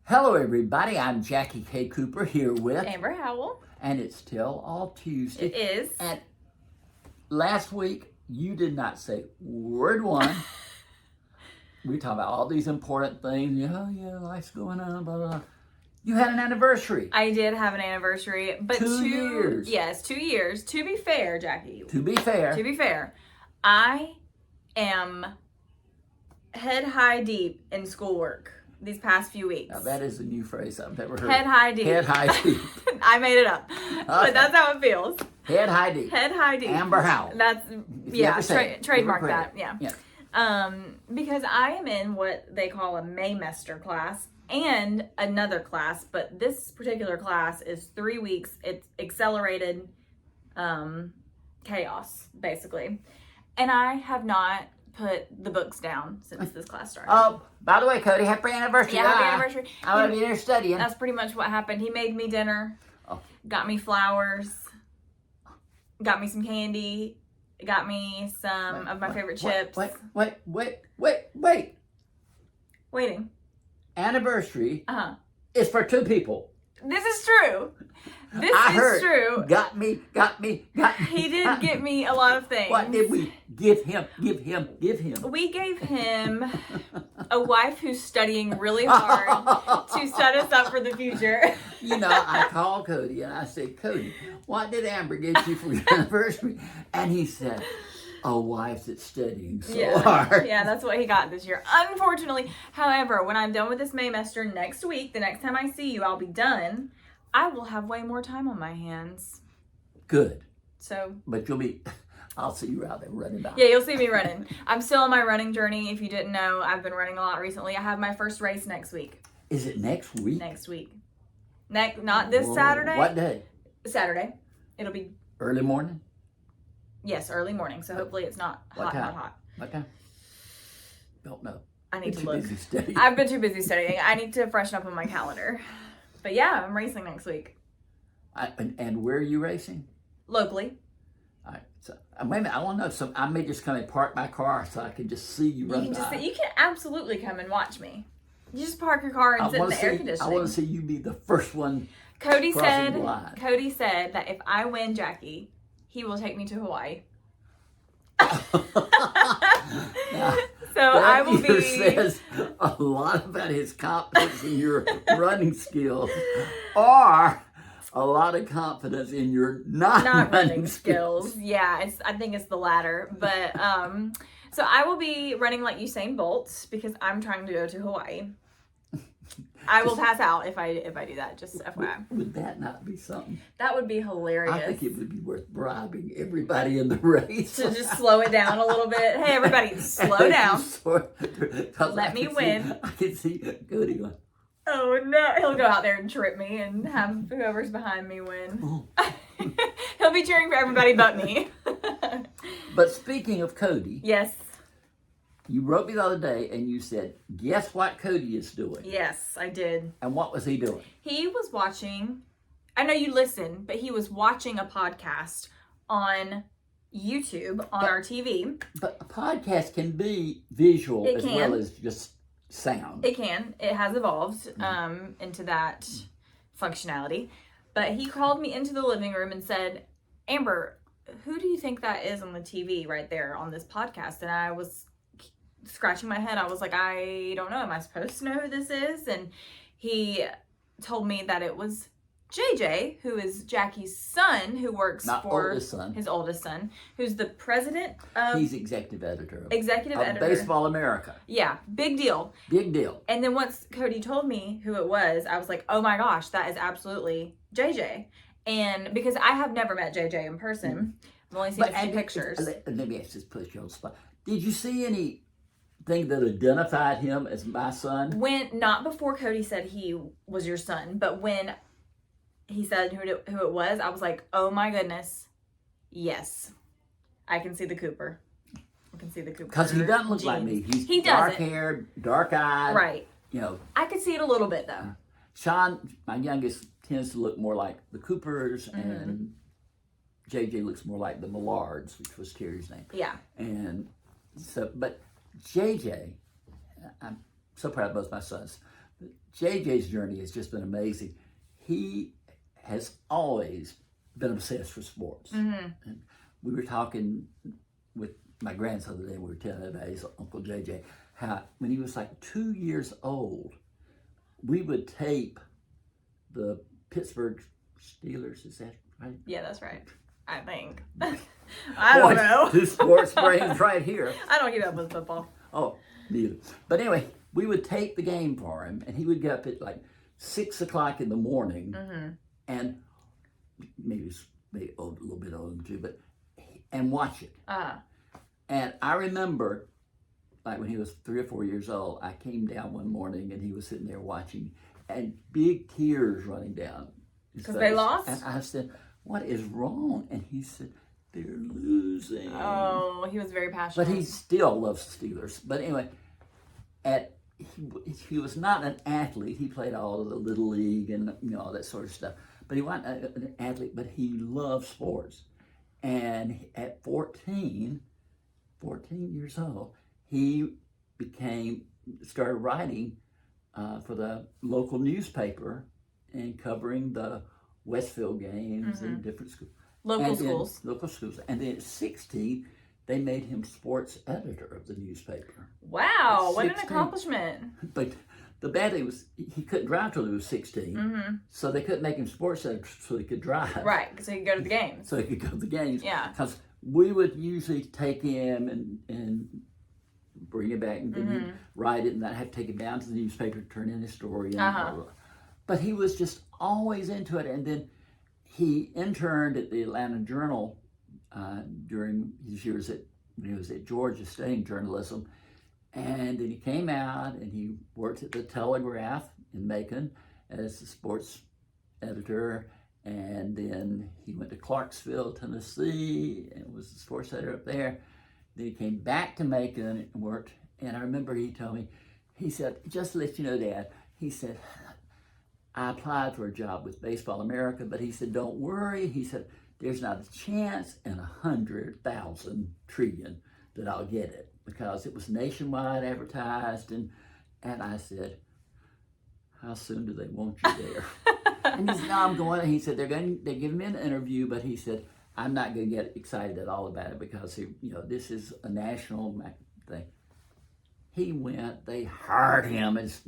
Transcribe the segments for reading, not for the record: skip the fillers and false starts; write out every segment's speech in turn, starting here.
Hello, everybody. I'm JackieKCooper here with Amber Howell. And it's Tell All Tuesday. It is. And last week, you did not say word one. We talk about all these important things. Oh, yeah, life's going on, blah, blah, blah. You had an anniversary. I did have an anniversary. But 2 years. Yes, 2 years. To be fair, Jackie. To be fair. I am head high deep in schoolwork these past few weeks. Now, that is a new phrase I've never heard. Head high deep. Head high deep. I made it up. But that's how it feels. Head high deep. Head high deep. Amber Howell. That's, trademark that. Yeah. Yeah. Because I am in what they call a Maymester class and another class, but this particular class is 3 weeks. It's accelerated chaos, basically. And I have not put the books down since this class started. Oh, by the way, Cody, happy anniversary. Yeah, happy anniversary. I'm going to be there studying. That's pretty much what happened. He made me dinner, got me flowers, got me some candy, got me some of my favorite chips. Wait. Waiting. Anniversary Uh-huh. is for 2 people. This is true. This I is heard. true. Got me. He did get me a lot of things. What did we give him? We gave him a wife who's studying really hard to set us up for the future. You know, I called Cody and I said, Cody, what did Amber get you for your anniversary? And he said, a wife that's studying so hard. Yeah, that's what he got this year. Unfortunately, however, when I'm done with this Maymester next week, the next time I see you, I'll be done. I will have way more time on my hands. Good. So. But I'll see you out there running out. Yeah, you'll see me running. I'm still on my running journey. If you didn't know, I've been running a lot recently. I have my first race next week. Is it next week? Next week. Not this Saturday. What day? Saturday. It'll be. Early morning? Yes, early morning. So hopefully it's not hot. What time? Don't know. I need to look. Busy studying. I've been too busy studying. I need to freshen up on my calendar. But yeah, I'm racing next week. And where are you racing? Locally. All right. So, wait a minute. I want to know. So I may just come and park my car so I can just see you run by. You can absolutely come and watch me. You just park your car and sit in the air conditioning. I want to see you be the first one. Cody said that if I win Jackie, he will take me to Hawaii. So I will be. Says a lot about his confidence in your running skills, or a lot of confidence in your not running skills. Yeah, I think it's the latter. But so I will be running like Usain Bolt because I'm trying to go to Hawaii. I will pass out if I do that, just FYI. Would that not be something? That would be hilarious. I think it would be worth bribing everybody in the race. To just slow it down a little bit. Hey, everybody, slow down. Let me win. I can see Cody going, oh, no. He'll go out there and trip me and have whoever's behind me win. He'll be cheering for everybody but me. But speaking of Cody. Yes. You wrote me the other day and you said, guess what Cody is doing? Yes, I did. And what was he doing? He was watching, I know you listen, but he was watching a podcast on YouTube on our TV. But a podcast can be visual well as just sound. It can. It has evolved into that functionality. But he called me into the living room and said, Amber, who do you think that is on the TV right there on this podcast? And I was scratching my head. I was like, I don't know. Am I supposed to know who this is? And he told me that it was JJ, who is Jackie's son, who works his oldest son, who's the president of... He's executive editor. Editor. Baseball America. Yeah, big deal. Big deal. And then once Cody told me who it was, I was like, oh my gosh, that is absolutely JJ. And because I have never met JJ in person, I've only seen a few pictures. Let me just put you on the spot. Did you see anything that identified him as my son? Not before Cody said he was your son, but when he said who it was, I was like, oh my goodness, yes, I can see the Cooper. I can see the Cooper. Because he doesn't look like me. He's dark-haired, dark-eyed. Right. You know. I could see it a little bit though. Sean, my youngest, tends to look more like the Coopers, and JJ looks more like the Millards, which was Terry's name. Yeah. And so, but JJ, I'm so proud of both my sons, JJ's journey has just been amazing. He has always been obsessed with sports. And we were talking with my grandson today, we were telling about his Uncle JJ, how when he was like 2 years old, we would tape the Pittsburgh Steelers, is that right? Yeah, that's right. I think. I don't know. Two sports brains right here. I don't keep up with football. Oh, neither. But anyway, we would tape the game for him, and he would get up at like 6 o'clock in the morning, and maybe a little bit older too, but and watch it. And I remember, like when he was 3 or 4 years old, I came down one morning and he was sitting there watching, and big tears running down his face. Because they lost? And I said, "What is wrong?" And he said, "They're losing." Oh, he was very passionate. But he still loves the Steelers. But anyway, he was not an athlete. He played all of the Little League and all that sort of stuff. But he wasn't an athlete, but he loved sports. And at 14 years old, he started writing for the local newspaper and covering the Westfield games in different schools. Local schools. And then at 16, they made him sports editor of the newspaper. Wow, what an accomplishment. But the bad thing was he couldn't drive till he was 16. So they couldn't make him sports editor so he could drive. Right, so he could go to the games. So he could go to the games. Yeah. Because we would usually take him and bring it back and then he'd write it, and I'd have to take it down to the newspaper to turn in his story. And blah, blah. But he was just always into it. And then he interned at the Atlanta Journal during his years when he was at Georgia studying journalism. And then he came out and he worked at the Telegraph in Macon as the sports editor. And then he went to Clarksville, Tennessee, and was the sports editor up there. Then he came back to Macon and worked. And I remember he told me, he said, "Just to let you know, Dad," he said, "I applied for a job with Baseball America," but he said, "Don't worry." He said, "There's not a chance in 100,000 trillion that I'll get it," because it was nationwide advertised. And I said, "How soon do they want you there?" And he said, "No, I'm going." And he said, they're giving me an interview, but he said, "I'm not going to get excited at all about it because this is a national thing." He went, they hired him as,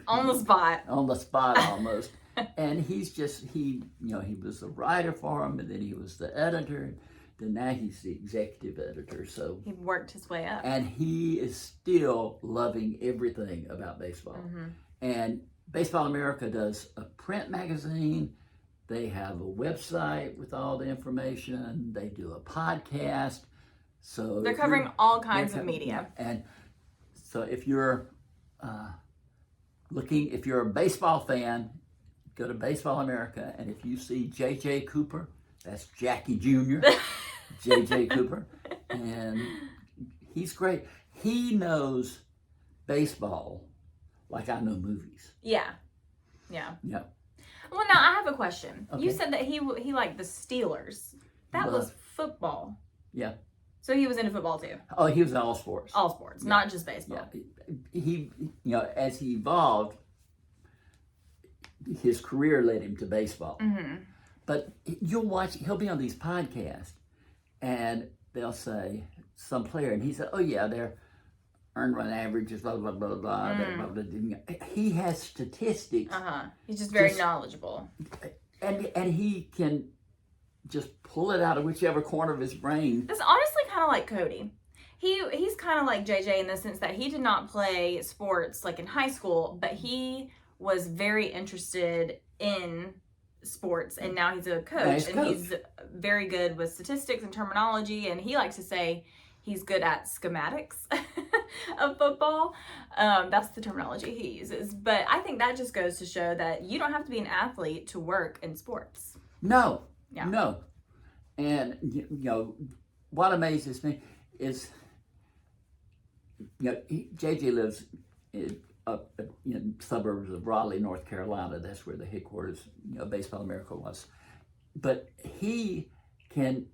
on the spot. On the spot almost. And he's just, he was the writer for him, and then he was the editor, then now he's the executive editor. So he worked his way up. And he is still loving everything about baseball. And Baseball America does a print magazine. They have a website with all the information. They do a podcast. So they're covering all kinds of media. And so if you're if you're a baseball fan, go to Baseball America, and if you see JackieKCooper, that's Jackie Jr., JackieKCooper, and he's great. He knows baseball like I know movies. Yeah. Well, now I have a question. Okay. You said that he liked the Steelers. That was football. Yeah. So he was into football too. Oh, he was in all sports. All sports, not just baseball. Yeah. He, as he evolved, his career led him to baseball. But he'll be on these podcasts, and they'll say some player, and he said, "Oh yeah, their earned run averages, blah blah blah blah blah." He has statistics. He's just very knowledgeable, and he can just pull it out of whichever corner of his brain. It's honestly kind of like Cody. He's kind of like JJ in the sense that he did not play sports like in high school, but he was very interested in sports, and now he's a coach, he's very good with statistics and terminology, and he likes to say he's good at schematics of football. That's the terminology he uses. But I think that just goes to show that you don't have to be an athlete to work in sports. No. And what amazes me is JJ lives up in suburbs of Raleigh, North Carolina. That's where the headquarters Baseball America was. But he can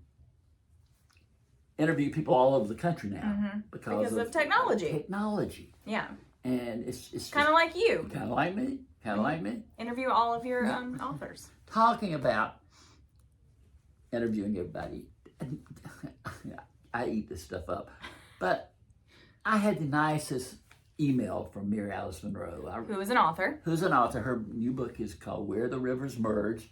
interview people all over the country now because of technology. Technology. Yeah. And it's Kind of like you. kind of like me. Kind of like me. Interview all of your authors. Talking about interviewing everybody. I eat this stuff up. But I had the nicest email from Mary Alice Monroe. Who is an author. Who's an author. Her new book is called Where the Rivers Merge.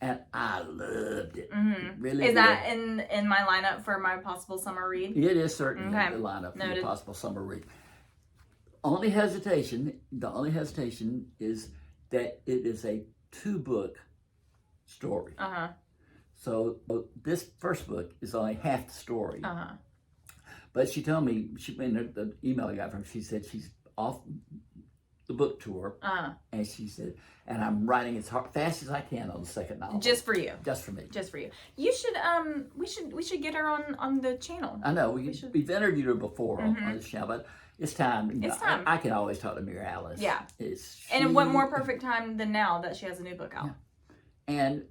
And I loved it. Really Is did. that in my lineup for my possible summer read? It is certainly Okay. in the lineup for Noted. the possible summer read. The only hesitation is that it is a 2-book story. So this first book is only half the story. But she told me, in the email I got from her, she said she's off the book tour. And she said, and I'm writing as fast as I can on the second novel. Just for you. Just for me. Just for you. You should we should get her on the channel. I know we've interviewed her before on the show, but it's time. It's time. I can always talk to Mary Alice. Yeah. And what more perfect time than now that she has a new book out? Yeah. And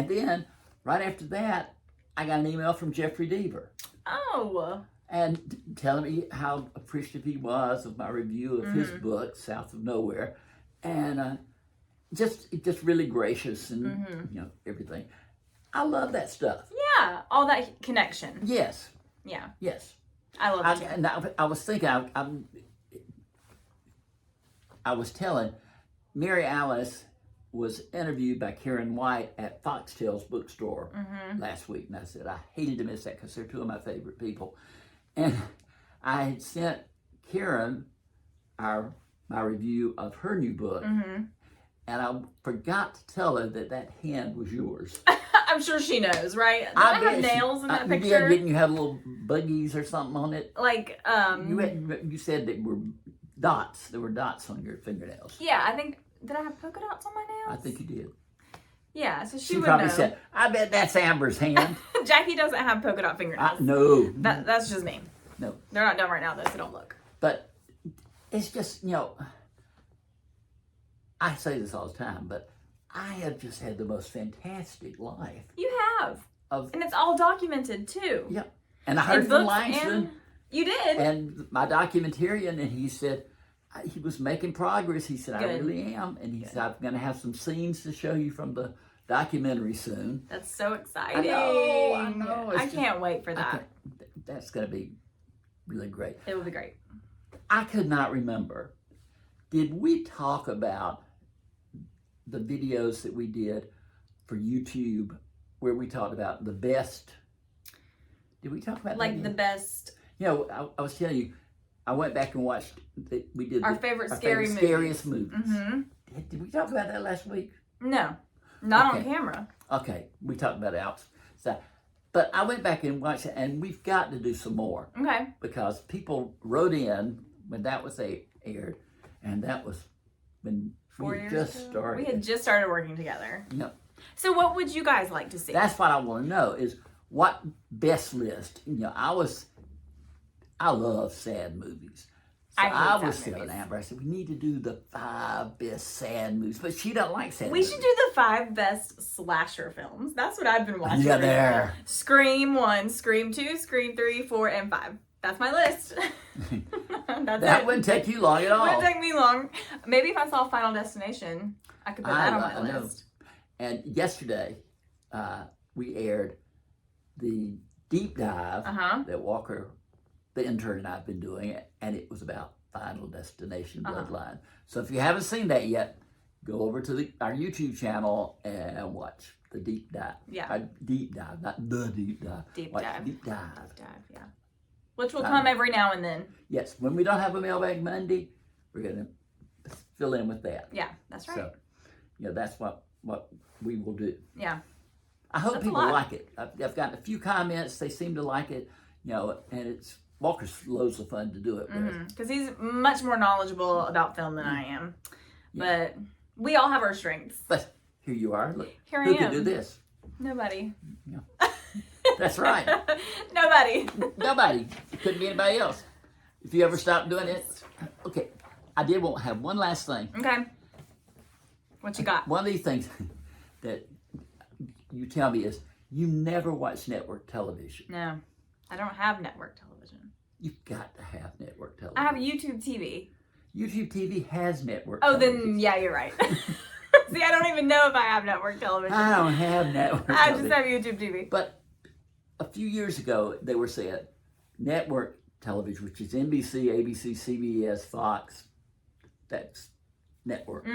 then right after that, I got an email from Jeffrey Deaver. Oh. And telling me how appreciative he was of my review of his book, South of Nowhere, and just really gracious and everything. I love that stuff. Yeah, all that connection. Yes. Yeah. Yes. I love it too. And I was thinking, I was telling, Mary Alice was interviewed by Karen White at Foxtail's bookstore last week. And I said, I hated to miss that because they're two of my favorite people. And I had sent Karen my review of her new book. And I forgot to tell her that hand was yours. I'm sure she knows, right? Did I have nails in that picture? Didn't you have little buggies or something on it? Like, You said they were dots. There were dots on your fingernails. Yeah, I think, did I have polka dots on my nails? I think you did. Yeah, so she would probably know. said, I bet that's Amber's hand. Jackie doesn't have polka dot fingernails. No. That's just me. No. They're not done right now, though, so don't look. But it's just, I say this all the time, but I have just had the most fantastic life. You have. And it's all documented, too. Yeah. And I heard from Langston. You did. And my documentarian, and he said, he was making progress. He said, Good. I really am. I said, I'm going to have some scenes to show you from the documentary soon. That's so exciting. I know. I can't wait for that. That's going to be really great. It will be great. I could not remember. Did we talk about the videos that we did for YouTube where we talked about the best? Did we talk about like the best? I was telling you, I went back and watched. We did our favorite scariest movies. Did we talk about that last week? No, not on camera. Okay, we talked about it outside. But I went back and watched it, and we've got to do some more. Okay. Because people wrote in when that was aired, and that was when 4 we years just ago? started. We had just started working together. No. So what would you guys like to see? That's what I want to know is what best list. I love sad movies. So I was telling Amber, I said, we need to do the 5 best sad movies. But she doesn't like sad movies. We should do the 5 best slasher films. That's what I've been watching. Yeah, there. Scream 1, Scream 2, Scream 3, 4, and 5. That's my list. That wouldn't take you long at all. Wouldn't take me long. Maybe if I saw Final Destination, I could put that on my list. And yesterday, we aired the deep dive that Walker, the intern, and I've been doing, and it was about Final Destination Bloodline. So if you haven't seen that yet, go over to our YouTube channel and watch the deep dive. Yeah. Deep dive, not the deep dive. Deep watch dive. Deep dive. Deep dive, yeah. Which will come every now and then. Yes. When we don't have a Mailbag Monday, we're going to fill in with that. Yeah, that's right. So, that's what we will do. Yeah. I hope people like it. I've gotten a few comments. They seem to like it, and it's Walker's loads of fun to do it with. Because he's much more knowledgeable about film than I am. Yeah. But we all have our strengths. But here you are. Look, here I am. Who can do this? Nobody. Yeah. That's right. Nobody. Nobody. It couldn't be anybody else. If you ever stop doing it. Okay. I did want to have one last thing. Okay. What you got? One of these things that you tell me is you never watch network television. No. I don't have network television. You've got to have network television. I have YouTube TV. YouTube TV has network. Oh, television. then yeah, you're right. See, I don't even know if I have network television. I don't have network I television. just have YouTube TV. But a few years ago, they were saying network television, which is NBC, ABC, CBS, Fox, that's network,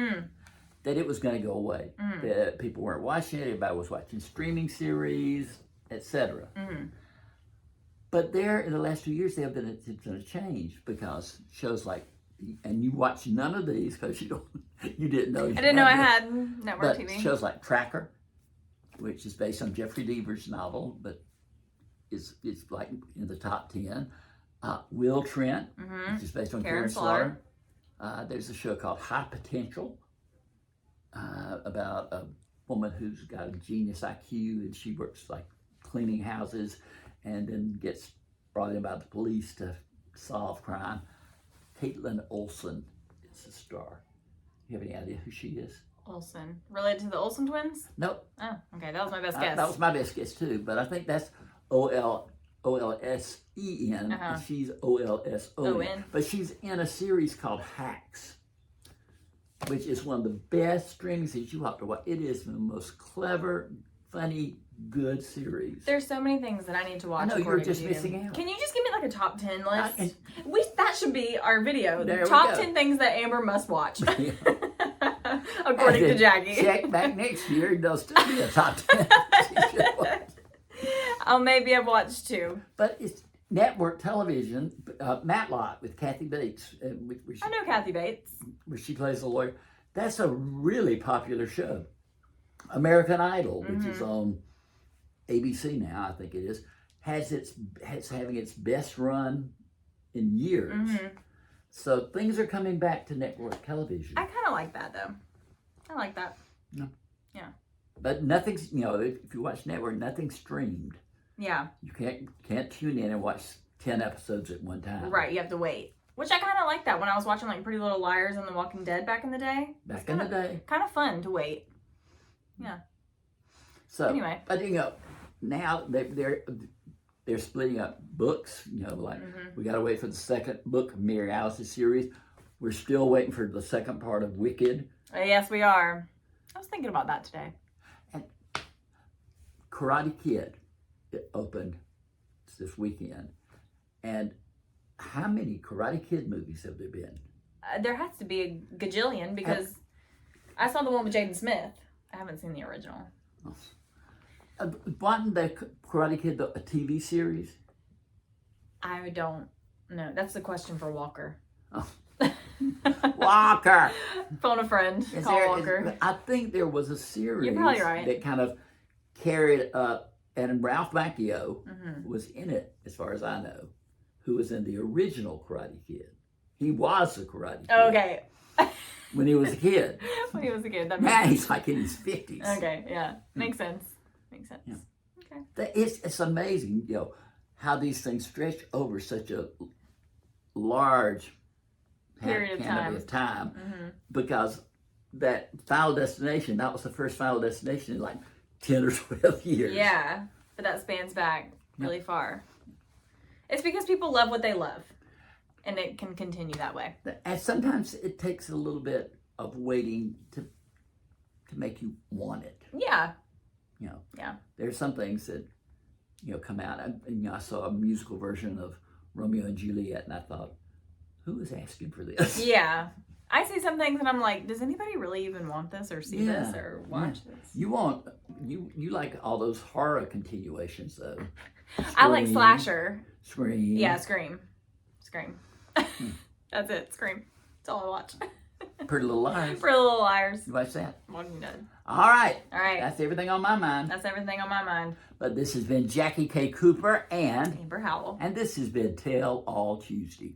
that it was going to go away. That people weren't watching it. Everybody was watching streaming series, etc. But there, in the last 2 years, it's been a change because shows like, and you watch none of these because you didn't know. I didn't know I had network but TV. Shows like Tracker, which is based on Jeffrey Deaver's novel, but it's like in the top 10. Will Trent, which is based on Karen Slaughter. There's a show called High Potential about a woman who's got a genius IQ and she works like cleaning houses and then gets brought in by the police to solve crime. Caitlin Olsen is the star. You have any idea who she is? Olsen. Related to the Olsen twins? Nope. Oh, okay. That was my best guess. That was my best guess too, but I think that's Olsen, and she's Olson. But she's in a series called Hacks, which is one of the best streaming series you have to watch. It is the most clever, funny, good series. There's so many things that I need to watch. I know, you're just missing out. Can you just give me like a top 10 list? That should be our video. There Top 10 things that Amber must watch. According to Jackie. Check back next year, there'll still be a top 10. I'll maybe have watched 2. But it's network television. Matlock with Kathy Bates. I know Kathy Bates. Where she plays the lawyer. That's a really popular show. American Idol, which is on ABC now, I think it is, it's having its best run in years. So things are coming back to network television. I kind of like that though. I like that. Yeah. Yeah. But nothing's, if you watch network, nothing's streamed. Yeah. You can't tune in and watch 10 episodes at one time. Right, you have to wait. Which I kind of like that when I was watching like Pretty Little Liars and The Walking Dead back in the day. In the day. Kind of fun to wait. Yeah. So anyway. But now they're splitting up books. We got to wait for the second book of Mary Alice's series. We're still waiting for the second part of Wicked. Yes, we are. I was thinking about that today. And Karate Kid opened this weekend. And how many Karate Kid movies have there been? There has to be a gajillion because I saw the one with Jaden Smith. I haven't seen the original. Wasn't the Karate Kid a TV series? I don't know. That's the question for Walker. Oh. Walker! Phone a friend. Call Walker. I think there was a series You're probably right. that kind of carried up, and Ralph Macchio was in it, as far as I know, who was in the original Karate Kid. He was a Karate Kid. Okay. When he was a kid. When he was a kid. That Now he's like in his 50s. Okay, yeah. Makes sense. Makes sense. Yeah. Okay. It's amazing, how these things stretch over such a large period of time. Because that Final Destination, that was the first Final Destination in like 10 or 12 years. Yeah, but that spans back really far. It's because people love what they love, and it can continue that way. And sometimes it takes a little bit of waiting to make you want it. Yeah. Yeah. There's some things that, come out. I saw a musical version of Romeo and Juliet, and I thought, who is asking for this? Yeah. I see some things and I'm like, does anybody really even want this or see this or watch this? You like all those horror continuations though. Scream, I like slasher. Scream. Yeah, Scream. That's it, Scream. That's all I watch. Pretty Little Liars. Pretty Little Liars. You watch that? Walking Dead. All right. That's everything on my mind. That's everything on my mind. But this has been Jackie K. Cooper and Amber Howell. And this has been Tell All Tuesday.